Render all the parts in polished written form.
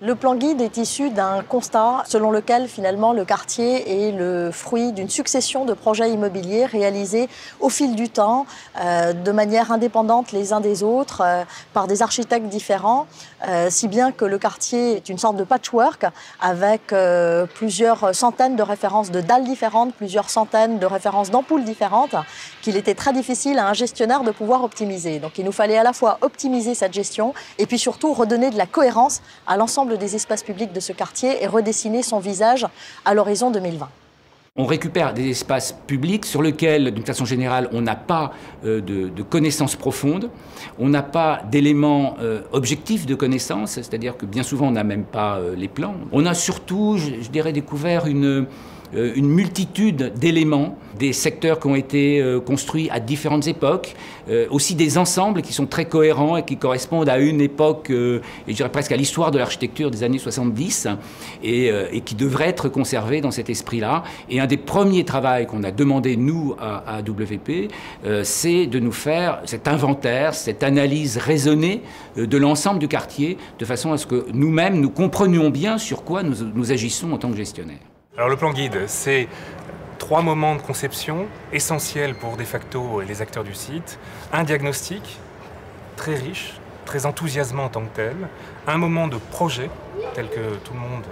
Le plan guide est issu d'un constat selon lequel finalement le quartier est le fruit d'une succession de projets immobiliers réalisés au fil du temps, de manière indépendante les uns des autres, par des architectes différents, si bien que le quartier est une sorte de patchwork avec plusieurs centaines de références de dalles différentes, plusieurs centaines de références d'ampoules différentes, qu'il était très difficile à un gestionnaire de pouvoir optimiser. Donc il nous fallait à la fois optimiser cette gestion et puis surtout redonner de la cohérence à l'ensemble des espaces publics de ce quartier et redessiner son visage à l'horizon 2020. On récupère des espaces publics sur lesquels, d'une façon générale, on n'a pas de connaissances profondes, on n'a pas d'éléments objectifs de connaissances, c'est-à-dire que bien souvent on n'a même pas les plans. On a surtout, je dirais, découvert une multitude d'éléments, des secteurs qui ont été construits à différentes époques, aussi des ensembles qui sont très cohérents et qui correspondent à une époque, et je dirais presque à l'histoire de l'architecture des années 70, et qui devraient être conservés dans cet esprit-là. Et un des premiers travaux qu'on a demandé, nous, à AWP, c'est de nous faire cet inventaire, cette analyse raisonnée de l'ensemble du quartier, de façon à ce que nous-mêmes, nous comprenions bien sur quoi nous agissons en tant que gestionnaires. Alors le plan guide, c'est 3 moments de conception essentiels pour de facto les acteurs du site. Un diagnostic très riche, très enthousiasmant en tant que tel. Un moment de projet, tel que tout le monde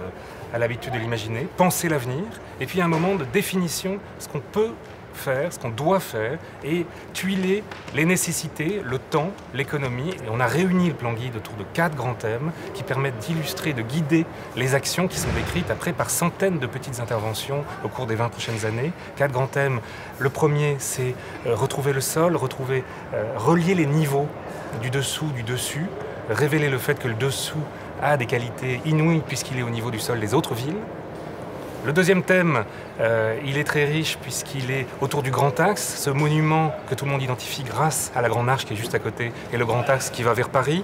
a l'habitude de l'imaginer. Penser l'avenir. Et puis un moment de définition, ce qu'on peut faire, ce qu'on doit faire, et tuiler les nécessités, le temps, l'économie. Et on a réuni le plan guide autour de 4 grands thèmes qui permettent d'illustrer, de guider les actions qui sont décrites après par centaines de petites interventions au cours des 20 prochaines années. 4 grands thèmes. Le premier, c'est retrouver le sol, relier les niveaux du dessous, du dessus, révéler le fait que le dessous a des qualités inouïes puisqu'il est au niveau du sol des autres villes. Le deuxième thème, il est très riche puisqu'il est autour du Grand Axe, ce monument que tout le monde identifie grâce à la Grande Arche qui est juste à côté et le Grand Axe qui va vers Paris.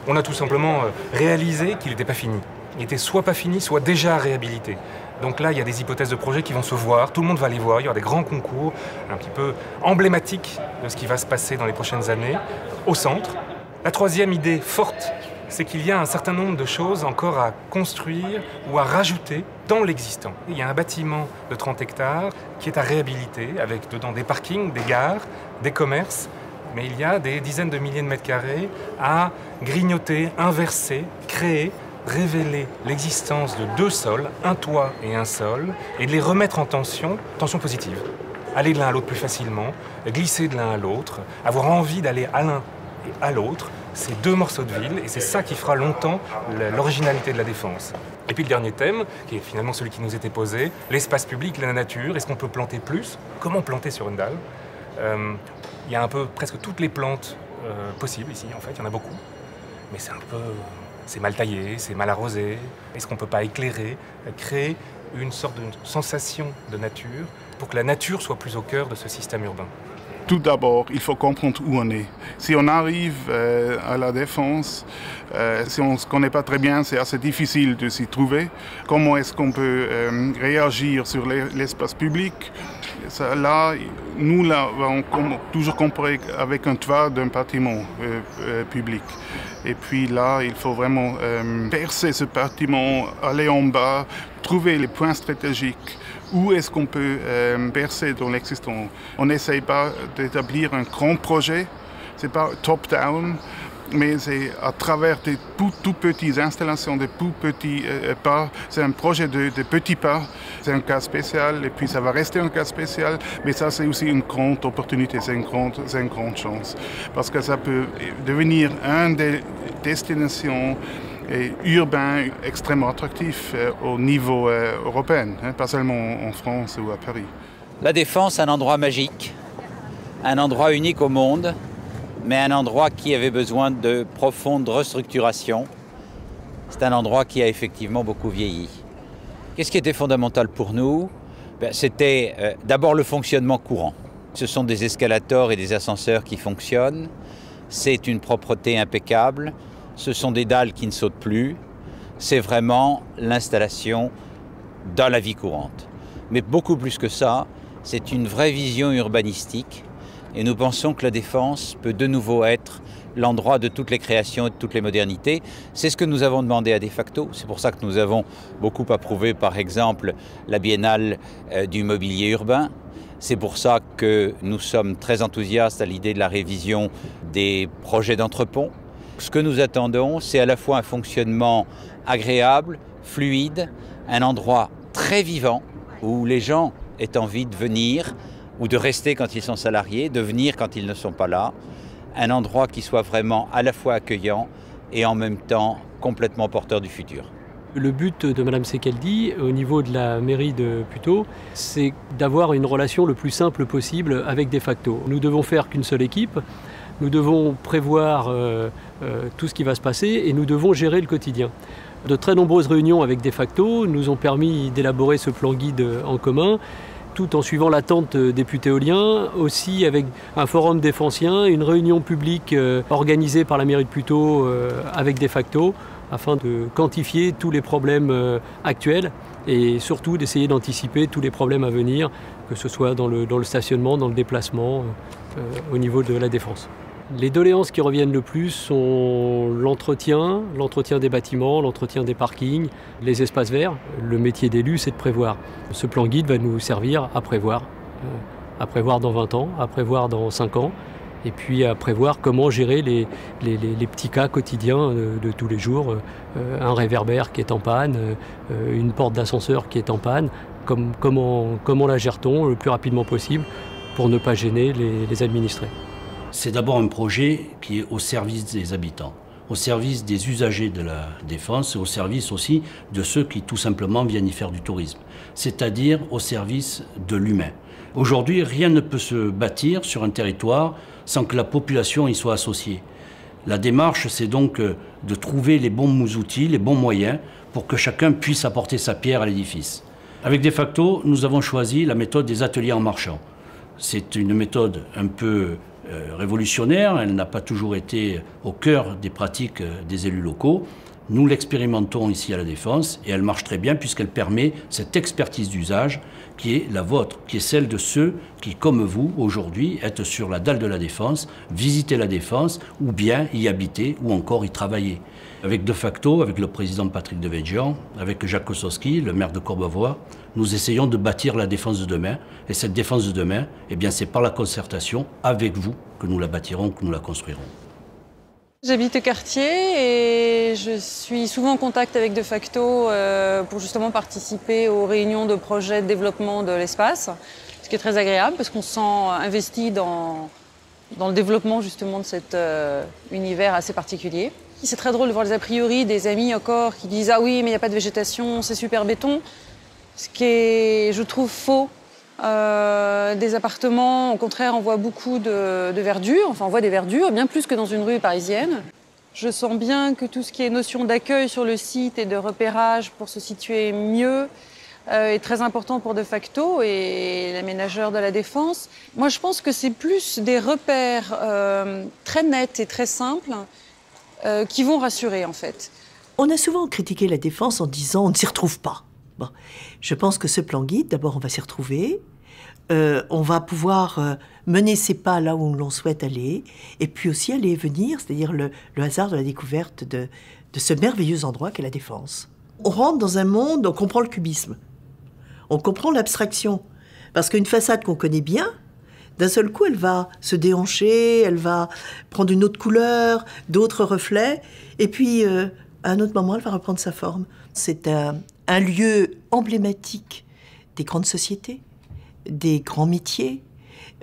On a tout simplement réalisé qu'il n'était pas fini. Il était soit pas fini, soit déjà réhabilité. Donc là, il y a des hypothèses de projet qui vont se voir, tout le monde va les voir, il y aura des grands concours un petit peu emblématiques de ce qui va se passer dans les prochaines années, au centre. La troisième idée forte, c'est qu'il y a un certain nombre de choses encore à construire ou à rajouter dans l'existant. Il y a un bâtiment de 30 hectares qui est à réhabiliter, avec dedans des parkings, des gares, des commerces, mais il y a des dizaines de milliers de mètres carrés à grignoter, inverser, créer, révéler l'existence de 2 sols, un toit et un sol, et de les remettre en tension positive. Aller de l'un à l'autre plus facilement, glisser de l'un à l'autre, avoir envie d'aller à l'un et à l'autre, c'est 2 morceaux de ville, et c'est ça qui fera longtemps l'originalité de la Défense. Et puis le dernier thème, qui est finalement celui qui nous était posé, l'espace public, la nature, est-ce qu'on peut planter plus? Comment planter sur une dalle? Il y a un peu presque toutes les plantes possibles ici, en fait, il y en a beaucoup, mais c'est mal taillé, c'est mal arrosé. Est-ce qu'on ne peut pas éclairer, créer une sorte de sensation de nature pour que la nature soit plus au cœur de ce système urbain? Tout d'abord, il faut comprendre où on est. Si on arrive à la Défense, si on ne se connaît pas très bien, c'est assez difficile de s'y trouver. Comment est-ce qu'on peut réagir sur l'espace public? Là, nous l'avons toujours comparé avec un toit d'un bâtiment public. Et puis là, il faut vraiment percer ce bâtiment, aller en bas, trouver les points stratégiques. Où est-ce qu'on peut percer dans l'existant? On n'essaye pas d'établir un grand projet, c'est pas top-down, mais c'est à travers des tout petites installations, des tout petits pas. C'est un projet de petits pas. C'est un cas spécial et puis ça va rester un cas spécial, mais ça c'est aussi une grande opportunité, c'est une grande chance. Parce que ça peut devenir une des destinations urbain extrêmement attractif au niveau européen, pas seulement en France ou à Paris. La Défense, un endroit magique, un endroit unique au monde, mais un endroit qui avait besoin de profonde restructuration. C'est un endroit qui a effectivement beaucoup vieilli. Qu'est-ce qui était fondamental pour nous? C'était d'abord le fonctionnement courant. Ce sont des escalators et des ascenseurs qui fonctionnent. C'est une propreté impeccable. Ce sont des dalles qui ne sautent plus. C'est vraiment l'installation dans la vie courante. Mais beaucoup plus que ça, c'est une vraie vision urbanistique Et nous pensons que la Défense peut de nouveau être l'endroit de toutes les créations et de toutes les modernités. C'est ce que nous avons demandé à De Facto. C'est pour ça que nous avons beaucoup approuvé, par exemple, la Biennale du mobilier urbain. C'est pour ça que nous sommes très enthousiastes à l'idée de la révision des projets d'entrepont. Ce que nous attendons, c'est à la fois un fonctionnement agréable, fluide, un endroit très vivant où les gens aient envie de venir ou de rester quand ils sont salariés, de venir quand ils ne sont pas là. Un endroit qui soit vraiment à la fois accueillant et en même temps complètement porteur du futur. Le but de Mme Sekeldi, au niveau de la mairie de Puteaux, c'est d'avoir une relation le plus simple possible avec De Facto. Nous devons faire qu'une seule équipe, nous devons prévoir tout ce qui va se passer et nous devons gérer le quotidien. De très nombreuses réunions avec De Facto nous ont permis d'élaborer ce plan guide en commun, tout en suivant l'attente des putéoliens, aussi avec un forum défensien, une réunion publique organisée par la mairie de Puteaux avec De Facto, afin de quantifier tous les problèmes actuels et surtout d'essayer d'anticiper tous les problèmes à venir, que ce soit dans le stationnement, dans le déplacement, au niveau de la défense. Les doléances qui reviennent le plus sont l'entretien des bâtiments, l'entretien des parkings, les espaces verts. Le métier d'élu, c'est de prévoir. Ce plan guide va nous servir à prévoir dans 20 ans, à prévoir dans 5 ans, et puis à prévoir comment gérer les petits cas quotidiens de tous les jours. Un réverbère qui est en panne, une porte d'ascenseur qui est en panne, comment la gère-t-on le plus rapidement possible pour ne pas gêner les administrés. C'est d'abord un projet qui est au service des habitants, au service des usagers de la Défense et au service aussi de ceux qui tout simplement viennent y faire du tourisme, c'est-à-dire au service de l'humain. Aujourd'hui, rien ne peut se bâtir sur un territoire sans que la population y soit associée. La démarche, c'est donc de trouver les bons outils, les bons moyens pour que chacun puisse apporter sa pierre à l'édifice. Avec De Facto, nous avons choisi la méthode des ateliers en marchant. C'est une méthode un peu révolutionnaire, elle n'a pas toujours été au cœur des pratiques des élus locaux. Nous l'expérimentons ici à la Défense et elle marche très bien puisqu'elle permet cette expertise d'usage qui est la vôtre, qui est celle de ceux qui, comme vous, aujourd'hui, êtes sur la dalle de la Défense, visitez la Défense ou bien y habiter ou encore y travailler. Avec De Facto, avec le président Patrick Devedjian, avec Jacques Kosowski, le maire de Courbevoie, nous essayons de bâtir la Défense de demain. Et cette Défense de demain, eh bien, c'est par la concertation avec vous que nous la bâtirons, que nous la construirons. J'habite au quartier et je suis souvent en contact avec De Facto pour justement participer aux réunions de projets de développement de l'espace, ce qui est très agréable parce qu'on se sent investi dans le développement justement de cet univers assez particulier. C'est très drôle de voir les a priori des amis encore qui disent « Ah oui, mais il n'y a pas de végétation, c'est super béton », ce qui est, je trouve, faux. Des appartements, au contraire, on voit beaucoup de verdure, enfin on voit des verdures, bien plus que dans une rue parisienne. Je sens bien que tout ce qui est notion d'accueil sur le site et de repérage pour se situer mieux est très important pour De Facto et l'aménageur de la Défense. Moi je pense que c'est plus des repères très nets et très simples qui vont rassurer en fait. On a souvent critiqué la Défense en disant on ne s'y retrouve pas. Bon. Je pense que ce plan guide, d'abord on va s'y retrouver. On va pouvoir mener ses pas là où l'on souhaite aller, et puis aussi aller et venir, c'est-à-dire le hasard de la découverte de ce merveilleux endroit qu'est la Défense. On rentre dans un monde, on comprend le cubisme, on comprend l'abstraction, parce qu'une façade qu'on connaît bien, d'un seul coup, elle va se déhancher, elle va prendre une autre couleur, d'autres reflets, et puis à un autre moment, elle va reprendre sa forme. C'est un lieu emblématique des grandes sociétés, des grands métiers.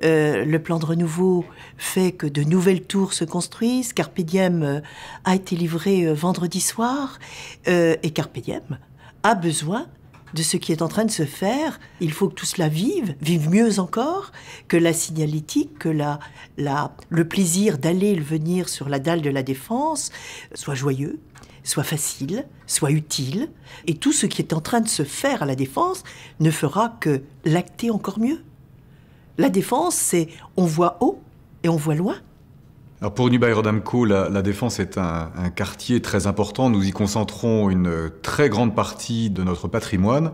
Le plan de renouveau fait que de nouvelles tours se construisent. Carpe Diem a été livré vendredi soir et Carpe Diem a besoin de ce qui est en train de se faire. Il faut que tout cela vive mieux encore, que la signalétique, que le plaisir d'aller et de venir sur la dalle de la Défense soit joyeux, soit facile, soit utile. Et tout ce qui est en train de se faire à la Défense ne fera que l'acter encore mieux. La Défense, c'est on voit haut et on voit loin. Alors pour Unibail-Rodamco, la Défense est un quartier très important. Nous y concentrons une très grande partie de notre patrimoine.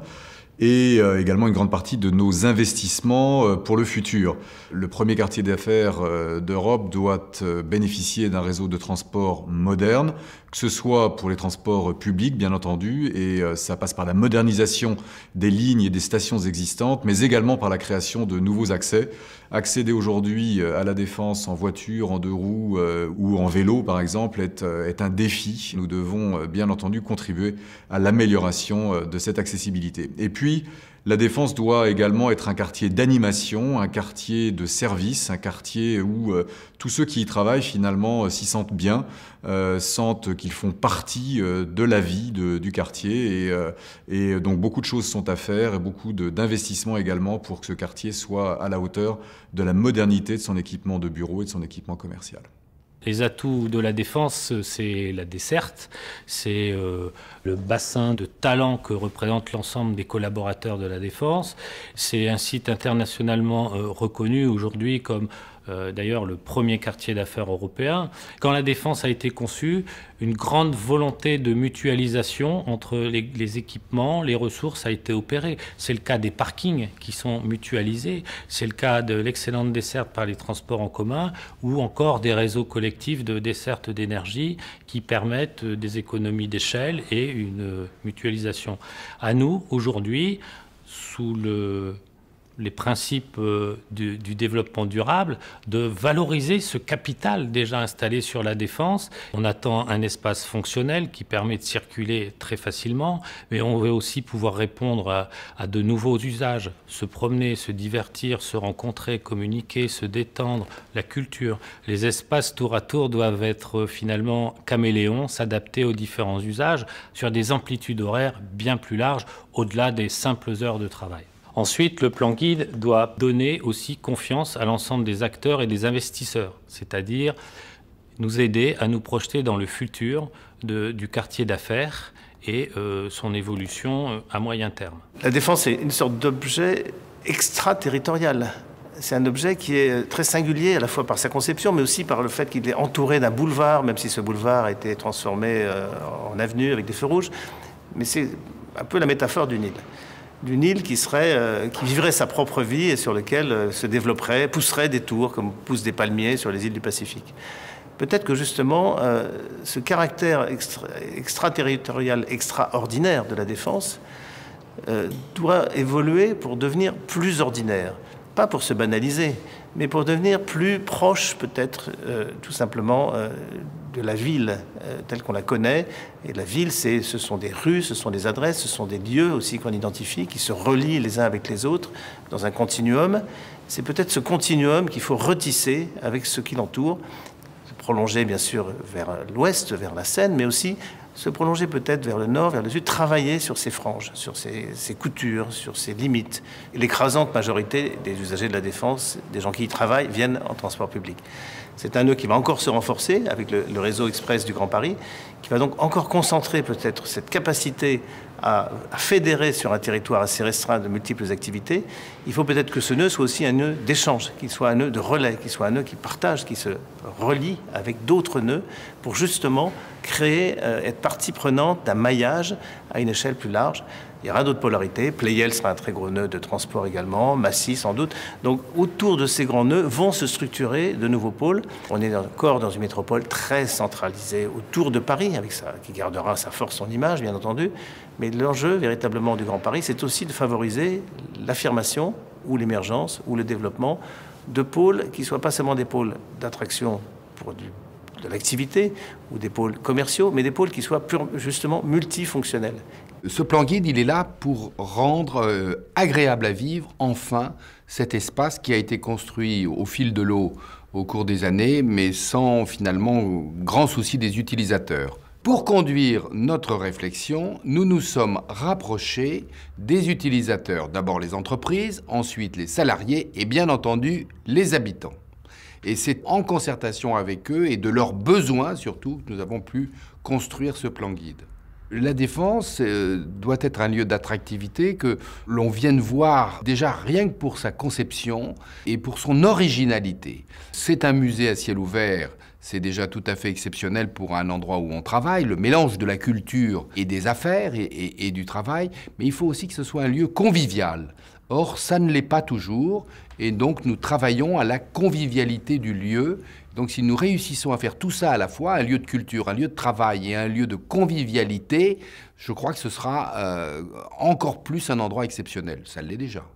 et également une grande partie de nos investissements pour le futur. Le premier quartier d'affaires d'Europe doit bénéficier d'un réseau de transport moderne, que ce soit pour les transports publics, bien entendu, et ça passe par la modernisation des lignes et des stations existantes, mais également par la création de nouveaux accès. Accéder aujourd'hui à la Défense en voiture, en deux roues ou en vélo, par exemple, est un défi. Nous devons, bien entendu, contribuer à l'amélioration de cette accessibilité. Et puis, la Défense doit également être un quartier d'animation, un quartier de service, un quartier où tous ceux qui y travaillent finalement s'y sentent bien, sentent qu'ils font partie de la vie du quartier. Et donc beaucoup de choses sont à faire et beaucoup d'investissements également pour que ce quartier soit à la hauteur de la modernité de son équipement de bureau et de son équipement commercial. Les atouts de la Défense, c'est la desserte, c'est le bassin de talent que représente l'ensemble des collaborateurs de la Défense. C'est un site internationalement reconnu aujourd'hui comme d'ailleurs le premier quartier d'affaires européen. Quand la Défense a été conçue, une grande volonté de mutualisation entre les équipements, les ressources a été opérée. C'est le cas des parkings qui sont mutualisés, c'est le cas de l'excellente desserte par les transports en commun ou encore des réseaux collectifs de desserte d'énergie qui permettent des économies d'échelle et une mutualisation. À nous, aujourd'hui, sous les principes du développement durable, de valoriser ce capital déjà installé sur la Défense. On attend un espace fonctionnel qui permet de circuler très facilement, mais on veut aussi pouvoir répondre à de nouveaux usages, se promener, se divertir, se rencontrer, communiquer, se détendre, la culture. Les espaces tour à tour doivent être finalement caméléons, s'adapter aux différents usages sur des amplitudes horaires bien plus larges, au-delà des simples heures de travail. Ensuite, le plan guide doit donner aussi confiance à l'ensemble des acteurs et des investisseurs, c'est-à-dire nous aider à nous projeter dans le futur du quartier d'affaires et son évolution à moyen terme. La Défense est une sorte d'objet extraterritorial. C'est un objet qui est très singulier à la fois par sa conception, mais aussi par le fait qu'il est entouré d'un boulevard, même si ce boulevard a été transformé en avenue avec des feux rouges. Mais c'est un peu la métaphore d'une île. D'une île qui vivrait sa propre vie et sur laquelle se développerait, pousserait des tours comme poussent des palmiers sur les îles du Pacifique. Peut-être que justement, ce caractère extraterritorial extraordinaire de la Défense doit évoluer pour devenir plus ordinaire. Pas pour se banaliser, mais pour devenir plus proche peut-être tout simplement de la ville telle qu'on la connaît. Et la ville, ce sont des rues, ce sont des adresses, ce sont des lieux aussi qu'on identifie, qui se relient les uns avec les autres dans un continuum. C'est peut-être ce continuum qu'il faut retisser avec ce qui l'entoure, se prolonger bien sûr vers l'ouest, vers la Seine, mais aussi se prolonger peut-être vers le nord, vers le sud, travailler sur ces franges, sur ces coutures, sur ces limites. Et l'écrasante majorité des usagers de la Défense, des gens qui y travaillent, viennent en transport public. C'est un nœud qui va encore se renforcer avec le réseau express du Grand Paris, qui va donc encore concentrer peut-être cette capacité à fédérer sur un territoire assez restreint de multiples activités. Il faut peut-être que ce nœud soit aussi un nœud d'échange, qu'il soit un nœud de relais, qu'il soit un nœud qui partage, qui se relie avec d'autres nœuds pour justement créer, être partie prenante d'un maillage à une échelle plus large. Il y aura d'autres polarités. Pleyel sera un très gros nœud de transport également, Massy sans doute. Donc autour de ces grands nœuds vont se structurer de nouveaux pôles. On est encore dans une métropole très centralisée autour de Paris, avec qui gardera sa force, son image bien entendu. Mais l'enjeu véritablement du Grand Paris, c'est aussi de favoriser l'affirmation ou l'émergence ou le développement de pôles qui ne soient pas seulement des pôles d'attraction pour de l'activité ou des pôles commerciaux, mais des pôles qui soient justement multifonctionnels. Ce plan guide, il est là pour rendre agréable à vivre, enfin, cet espace qui a été construit au fil de l'eau au cours des années, mais sans finalement grand souci des utilisateurs. Pour conduire notre réflexion, nous nous sommes rapprochés des utilisateurs, d'abord les entreprises, ensuite les salariés et bien entendu les habitants. Et c'est en concertation avec eux et de leurs besoins surtout que nous avons pu construire ce plan guide. La Défense doit être un lieu d'attractivité que l'on vienne voir déjà rien que pour sa conception et pour son originalité. C'est un musée à ciel ouvert, c'est déjà tout à fait exceptionnel pour un endroit où on travaille, le mélange de la culture et des affaires et du travail, mais il faut aussi que ce soit un lieu convivial. Or, ça ne l'est pas toujours, et donc nous travaillons à la convivialité du lieu. Donc si nous réussissons à faire tout ça à la fois, un lieu de culture, un lieu de travail et un lieu de convivialité, je crois que ce sera encore plus un endroit exceptionnel. Ça l'est déjà.